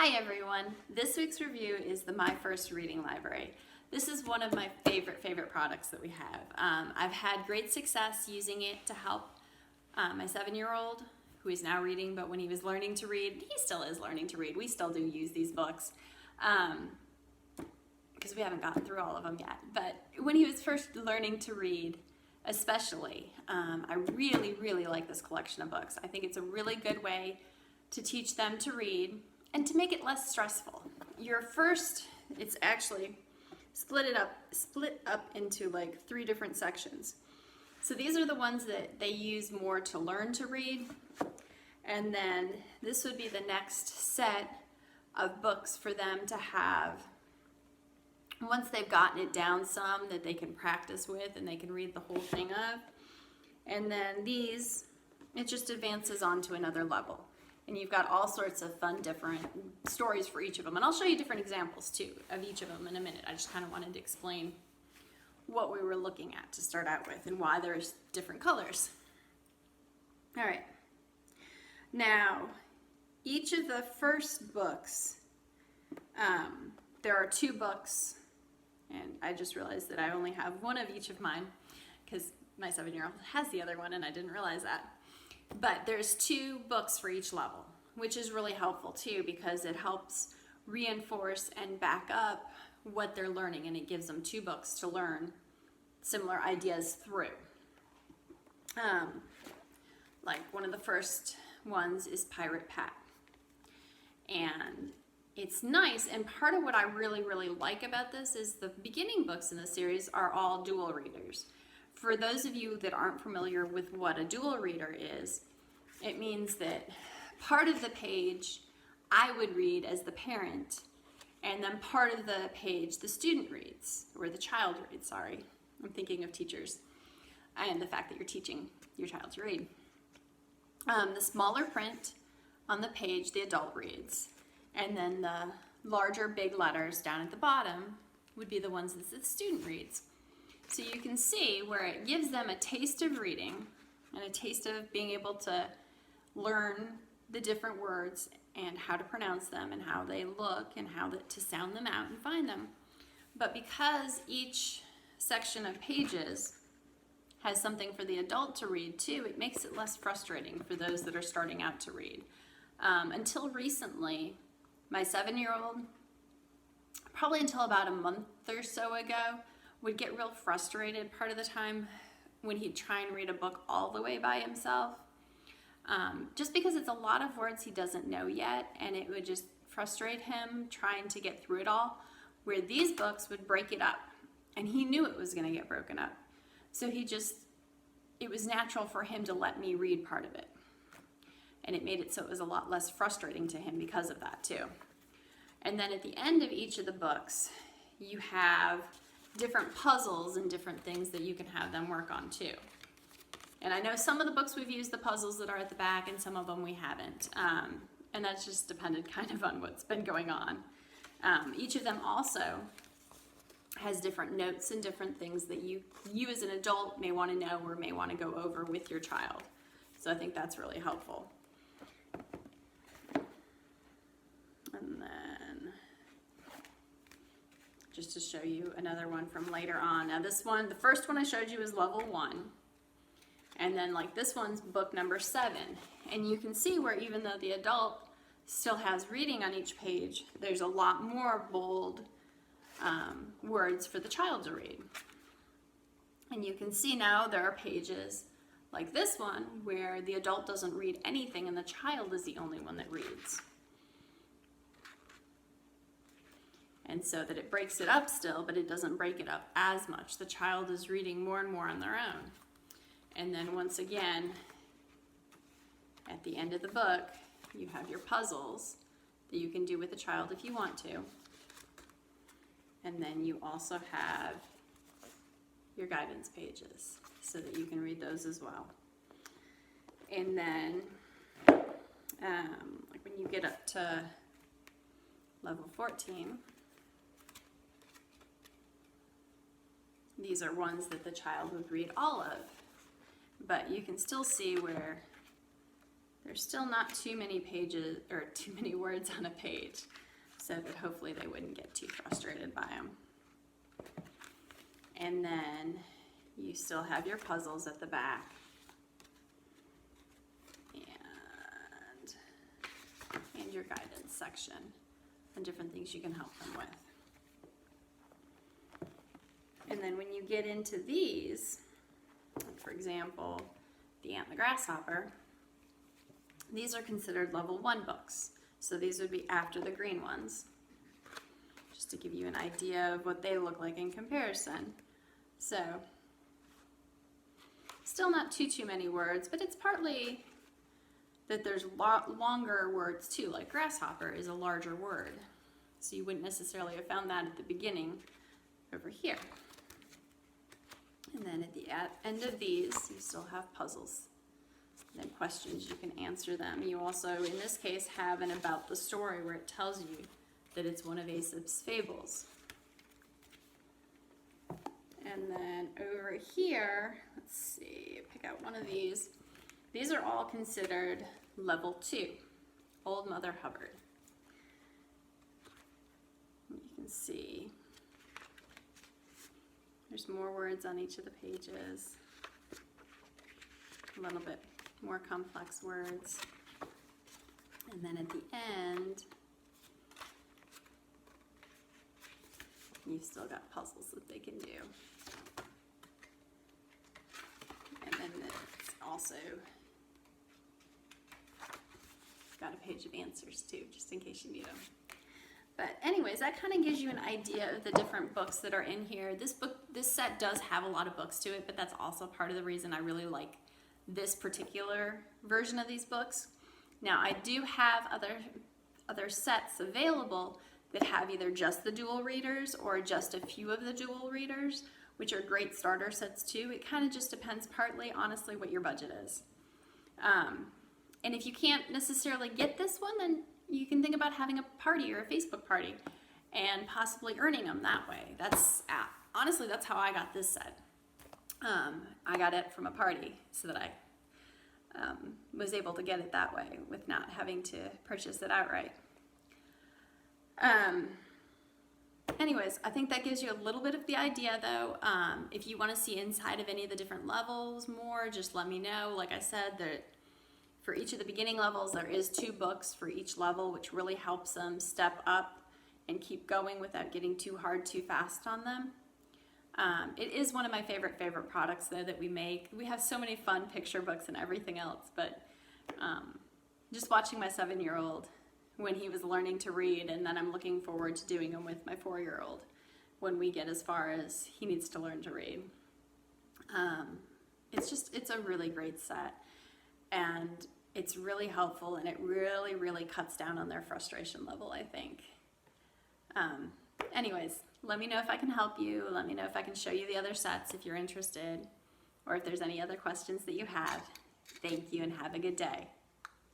Hi everyone, this week's review is the My First Reading Library. This is one of my favorite products that we have. I've had great success using it to help my 7-year-old, who is now reading, but when he was learning to read, he still is learning to read. We still do use these books because we haven't gotten through all of them yet. But when he was first learning to read, especially, I really like this collection of books. I think it's a really good way to teach them to read and to make it less stressful. It's actually split up into like 3 different sections. So these are the ones that they use more to learn to read. And then this would be the next set of books for them to have once they've gotten it down some that they can practice with and they can read the whole thing of. And then these, it just advances on to another level. And you've got all sorts of fun, different stories for each of them. And I'll show you different examples, too, of each of them in a minute. I just kind of wanted to explain what we were looking at to start out with and why there's different colors. All right. Now, each of the first books, there are 2 books, and I just realized that I only have one of each of mine because my 7-year-old has the other one, and I didn't realize that. But there's 2 books for each level, which is really helpful too because it helps reinforce and back up what they're learning, and it gives them 2 books to learn similar ideas through. Like one of the first ones is Pirate Pat. And it's nice, and part of what I really like about this is the beginning books in the series are all dual readers. For those of you that aren't familiar with what a dual reader is, it means that part of the page I would read as the parent, and then part of the page the student reads, or the child reads, sorry. I'm thinking of teachers and the fact that you're teaching your child to read. The smaller print on the page the adult reads, and then the larger big letters down at the bottom would be the ones that the student reads. So you can see where it gives them a taste of reading and a taste of being able to learn the different words and how to pronounce them and how they look and how to sound them out and find them. But because each section of pages has something for the adult to read too, it makes it less frustrating for those that are starting out to read. Until recently, my 7-year-old, probably until about a month or so ago, would get real frustrated part of the time when he'd try and read a book all the way by himself. Just because it's a lot of words he doesn't know yet, and it would just frustrate him trying to get through it all, where these books would break it up, and he knew it was going to get broken up. So it was natural for him to let me read part of it. And it made it so it was a lot less frustrating to him because of that too. And then at the end of each of the books, you have different puzzles and different things that you can have them work on too. And I know some of the books we've used the puzzles that are at the back and some of them we haven't. And that's just depended kind of on what's been going on. Each of them also has different notes and different things that you as an adult may want to know or may want to go over with your child. So I think that's really helpful. And then just to show you another one from later on. Now this one, the first one I showed you is level 1. And then like this one's book number 7. And you can see where even though the adult still has reading on each page, there's a lot more bold words for the child to read. And you can see now there are pages like this one where the adult doesn't read anything and the child is the only one that reads. And so that it breaks it up still, but it doesn't break it up as much. The child is reading more and more on their own. And then once again, at the end of the book, you have your puzzles that you can do with the child if you want to. And then you also have your guidance pages so that you can read those as well. And then, like when you get up to level 14, these are ones that the child would read all of. But you can still see where There's still not too many pages or too many words on a page, so that hopefully they wouldn't get too frustrated by them. And then you still have your puzzles at the back. And your guidance section and different things you can help them with. And then when you get into these, for example, The Ant and the Grasshopper, these are considered level 1 books. So these would be after the green ones, just to give you an idea of what they look like in comparison. So still not too many words, but it's partly that there's longer words too, like grasshopper is a larger word. So you wouldn't necessarily have found that at the beginning over here. And then at the end of these, you still have puzzles. And then questions, you can answer them. You also, in this case, have an about the story where it tells you that it's one of Aesop's fables. And then over here, let's see, pick out one of these. These are all considered level 2, Old Mother Hubbard. You can see there's more words on each of the pages, a little bit more complex words. And then at the end, you've still got puzzles that they can do. And then it's also got a page of answers too, just in case you need them. But anyways, that kind of gives you an idea of the different books that are in here. This set does have a lot of books to it, but that's also part of the reason I really like this particular version of these books. Now, I do have other sets available that have either just the dual readers or just a few of the dual readers, which are great starter sets too. It kind of just depends partly, honestly, what your budget is. And if you can't necessarily get this one, then you can think about having a party or a Facebook party and possibly earning them that way. Honestly, that's how I got this set. I got it from a party so that I was able to get it that way with not having to purchase it outright. Anyways, I think that gives you a little bit of the idea though. If you want to see inside of any of the different levels more, just let me know. Like I said, for each of the beginning levels, there is 2 books for each level, which really helps them step up and keep going without getting too hard too fast on them. It is one of my favorite products though that we make. We have so many fun picture books and everything else, but just watching my 7-year-old when he was learning to read, and then I'm looking forward to doing them with my 4-year-old when we get as far as he needs to learn to read. It's a really great set, and it's really helpful, and it really, really cuts down on their frustration level, I think. Anyways, let me know if I can help you. Let me know if I can show you the other sets if you're interested, or if there's any other questions that you have. Thank you and have a good day.